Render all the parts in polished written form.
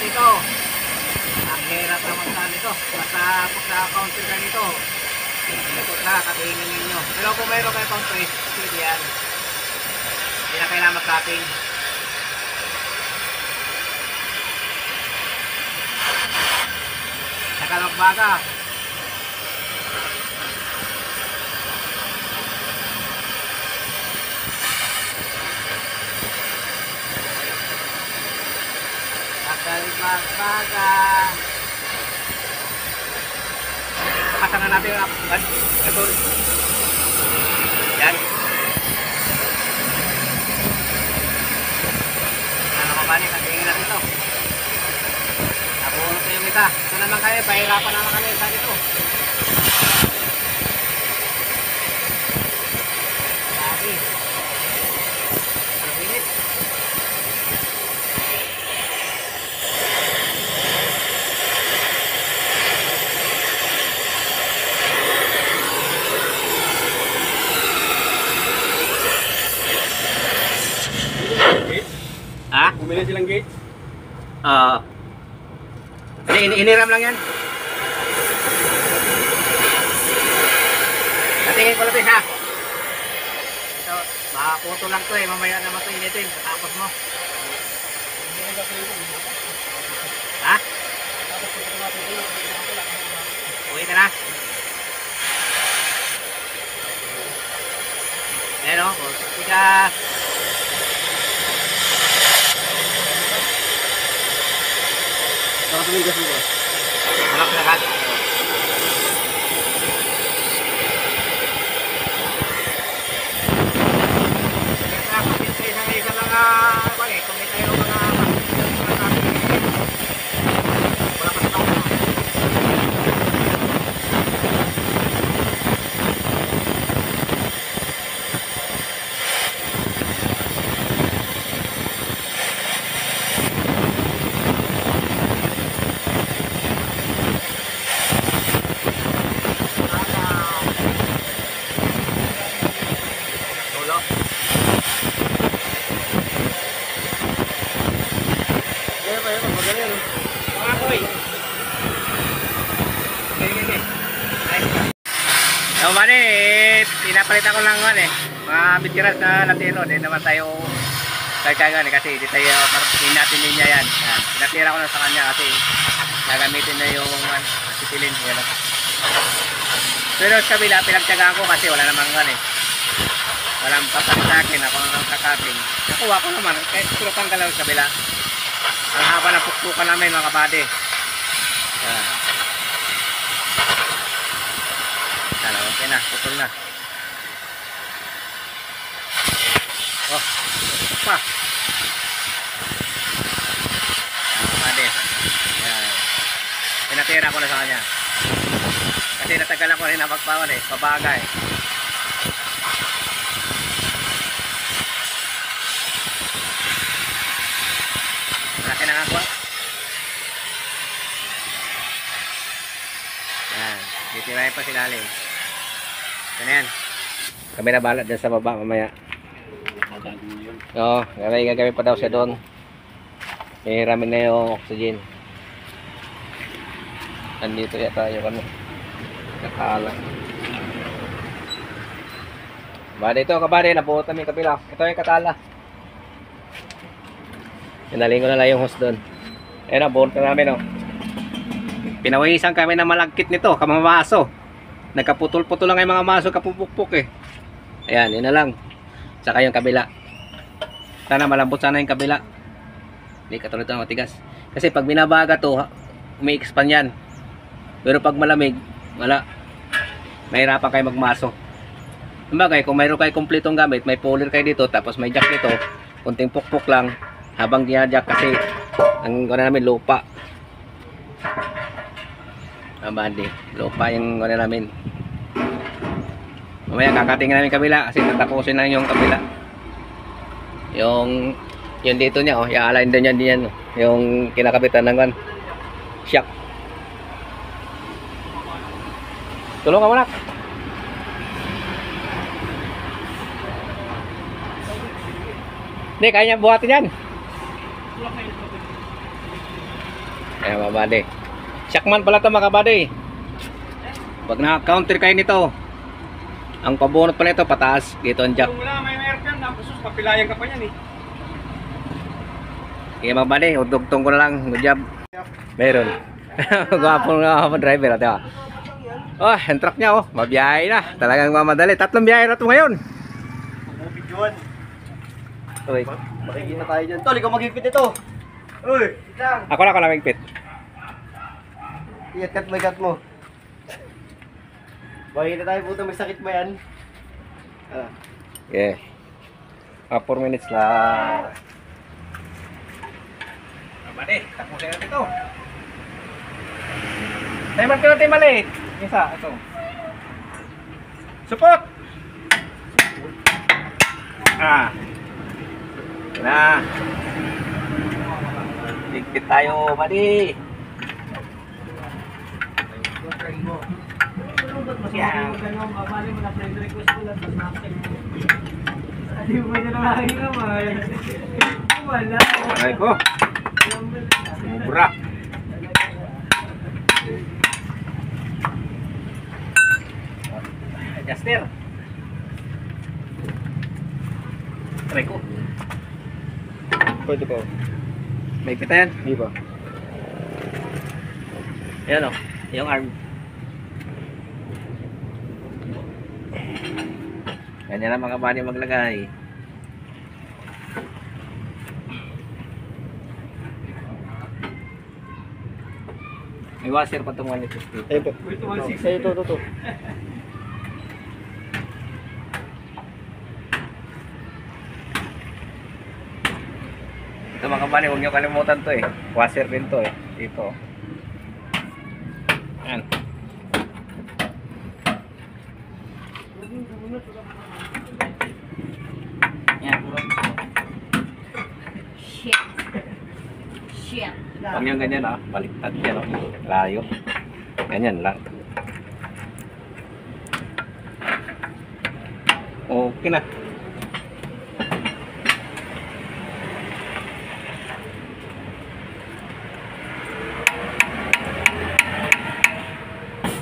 ganito. Ang hirap naman sa nito. Basta pagka-counter ganito, ikot na, katingin ninyo. Pero kung mayroon kayo pang press, pwede yan. Hindi na kailangan mag-cutting. Saka magbaga. Magbaga. Pasangan natin yung ito. Yan. Ano ka ba niya? Katingin natin ito. Nabuhulot na yung isa. Ito naman kayo. Pahirapan naman kami sa dito. Sabi. Ang init. Ha? Bumili silang gate? Iniram lang yan. Natingin ko lang ha. Ito, makaputo lang to eh. Mamaya naman ito initin. Tapos mo. Ha? Uwi ka na. Ayan o. Tigas. Saka tumigas mo ba? Malak na kat. So bali, pinapalitan ko lang mga bitiras na latino. Hindi naman tayo kagkagan kasi hindi tayo natin niya yan. Pinatira ko na sa kanya kasi gagamitin na yung sisilin. Pero sa kabila, pinagtyagaan ko kasi wala namang walang papalit sa akin. Ako ang kakating. Nakuha ko naman. Kahit surutan ka lang sa kabila. Ang haba ng pukpukan namin mga kabady. Okay na, putol na. Oh, pa. Pinatira ko na sa kanya. Kasi natagal ako rin napagpawan pabagay. Malaki na nga po. Yan, ditirahin pa silalim. Yan yan. Kami na balat dyan sa baba mamaya. Oo, gagawin pa daw siya doon. Hihiramin na yung oxygen. Andito yata yung nakala. Bali ito kabali, nabuhot namin kapila. Ito yung katala. Pinaling ko na lang yung hose doon. Ayan na, buhot na namin Pinawisan kami ng malagkit nito, kamamaso. Nagkaputol-putol lang yung mga maso, kapupukpuk Ayan, yun na lang. Saka yung kabila. Sana malambot sana yung kabila. Hindi katulad ito matigas. Kasi pag binabaga to, umi-expand yan. Pero pag malamig, wala. Mahirapan kayo magmaso. Kumbaga, kung mayroon kayo kumpletong gamit, may puller kayo dito, tapos may jack dito, kunting pukpuk lang, habang dinadyak kasi, ang namin lupa. Bandi, lupa yung namin. Mamaya kakatingin namin kabila kasi tatapusin na yung kabila. Yung dito niya i-align din yan yung kinakabitan ng shock. Tulong ka muna. Hindi, kaya niya buhatin yan. Ayan mga buddy. Shockman pala ito mga buddy. Pag naka-counter kayo nito, ang pabunot pala ito pataas. Dito ang jack. Kung wala, may meron yan. Sus, papilayan ka pa yan eh. Okay mga buddy, udugtong ko na lang. Good job. Meron. Gwapong driver ate. Oh, yung truck niya oh, mabiyahe na. Talagang mamadali. 3 biyahe na ito ngayon. Bumubig yun. Uy. Makikita tayo dyan. Tol, ikaw magigpit ito. Uy, lang. Ako na magpit. Ikat mo, ikat mo. Makikita tayo puto, may sakit ba yan? Yeah. 4 minutes lang. Buddy, tapusin natin ito. Timer ka natin maliit. Isa, ito. Support! Na. Ligpit tayo, buddy. Yan. Aray ko. Mubra. Adjuster. Aray ko. Pwede po. May pita yan? Di ba? Ayan o. Yung arm. Ganyan lang mga bani maglagay. May washer pa itong 150. Ayun po. Ito. Ito mga bani, huwag nyo kalimutan to eh. Washer din to eh. Dito. Ayan. Ayan. Shit. Huwag nyo ganyan ah. Baliktad yan oh. Layo. Ganyan lang. Okay na.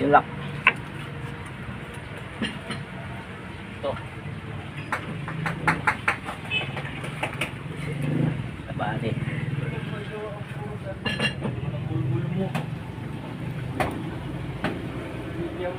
Yung lock. Ito. Nabali.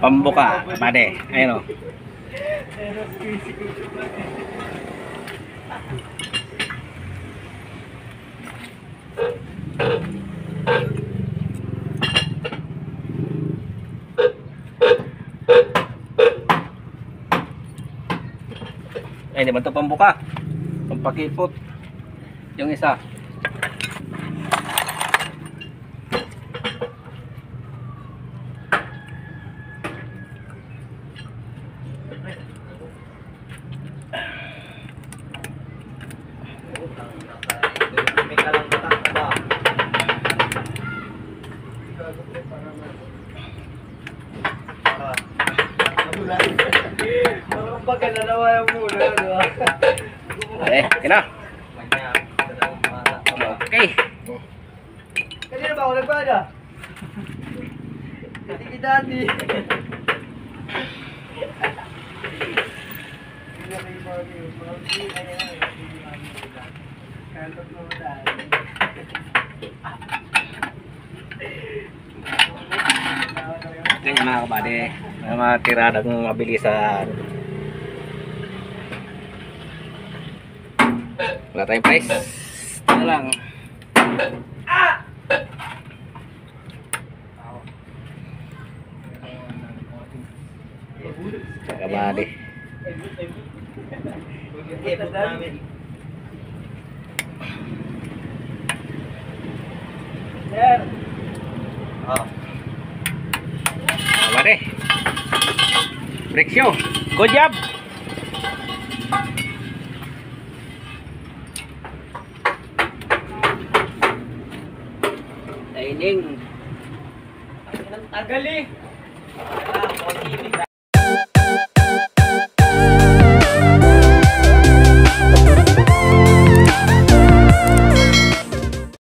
Pambuka, bade. Ayun o. Ay, di ba ito pambuka? Pampakipot. Yung isa. May kalangkatan ka ba? Parang pagka nalawa yung muna, di ba? Eh, kina. Okay. Kanina ba ako nagbada? Dati. Ito yung mga kabady. Mga tiradang mabilisan. Wala tayong price. Ito na lang. Kabady. Sir. Oh. Kabady. Break show. Good job. Training. Ang tagal eh.